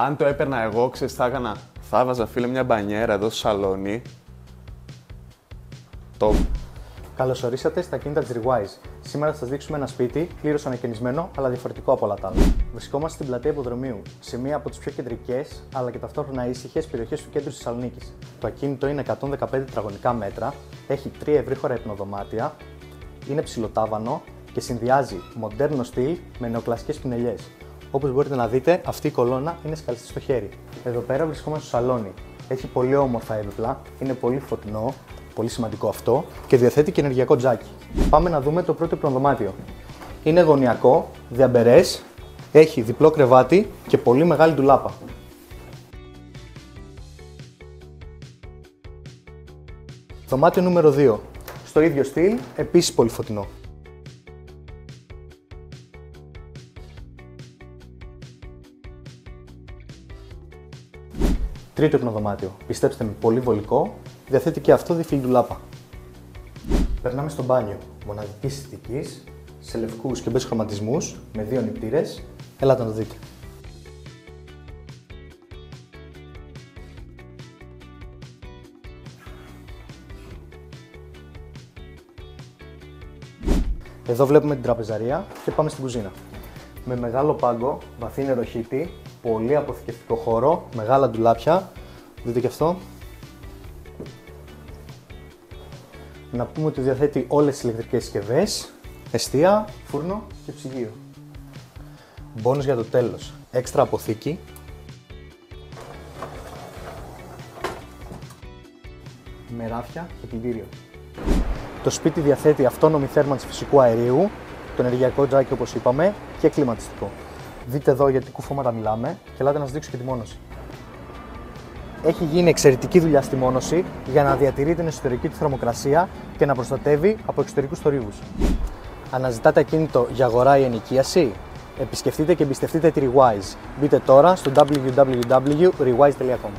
Αν το έπαιρνα εγώ, ξέρεις τι θα έκανα? Θα έβαζα, φίλε, μια μπανιέρα εδώ στο σαλόνι. Top. Καλώς ορίσατε στα ακίνητα της Rewise. Σήμερα θα σας δείξουμε ένα σπίτι πλήρως ανακαινισμένο, αλλά διαφορετικό από όλα τα άλλα. Βρισκόμαστε στην πλατεία Υποδρομίου, σε μία από τις πιο κεντρικές αλλά και ταυτόχρονα ήσυχες περιοχές του κέντρου της Θεσσαλονίκης. Το ακίνητο είναι 115 τετραγωνικά μέτρα, έχει 3 ευρύχωρα υπνοδωμάτια, είναι ψηλοτάβανο και συνδυάζει μοντέρνο στυλ με νεοκλασικές πινελιές. Όπως μπορείτε να δείτε, αυτή η κολόνα είναι σκαλιστή στο χέρι. Εδώ πέρα βρισκόμαστε στο σαλόνι. Έχει πολύ όμορφα έπιπλα, είναι πολύ φωτεινό, πολύ σημαντικό αυτό, και διαθέτει και ενεργειακό τζάκι. Πάμε να δούμε το πρώτο υπνοδωμάτιο. Είναι γωνιακό, διαμπερές, έχει διπλό κρεβάτι και πολύ μεγάλη ντουλάπα. Δωμάτιο νούμερο 2. Στο ίδιο στυλ, επίσης πολύ φωτεινό. Τρίτο υπνοδωμάτιο. Πιστέψτε με, πολύ βολικό, διαθέτει και αυτό διφυλή ντουλάπα. Περνάμε στο μπάνιο. Μοναδικής αισθητικής, σε λευκούς και μπες χρωματισμούς, με 2 νηπτήρες. Ελάτε να το δείτε. Εδώ βλέπουμε την τραπεζαρία και πάμε στην κουζίνα. Με μεγάλο πάγκο, βαθύ νεροχύτη, πολύ αποθηκευτικό χώρο, μεγάλα ντουλάπια. Δείτε και αυτό. Να πούμε ότι διαθέτει όλες τις ηλεκτρικές συσκευές, εστία, φούρνο και ψυγείο. Μπόνους για το τέλος. Έξτρα αποθήκη. Με ράφια και πλυντήριο. Το σπίτι διαθέτει αυτόνομη θέρμανση φυσικού αερίου, το ενεργειακό τζάκι όπως είπαμε και κλιματιστικό. Δείτε εδώ γιατί κουφώματα μιλάμε και ελάτε να σας δείξω και τη μόνωση. Έχει γίνει εξαιρετική δουλειά στη μόνωση για να διατηρεί την εσωτερική του θερμοκρασία και να προστατεύει από εξωτερικούς θορύβους. Αναζητάτε ακίνητο για αγορά ή ενοικίαση? Επισκεφτείτε και εμπιστευτείτε τη Rewise. Μπείτε τώρα στο www.rewise.com.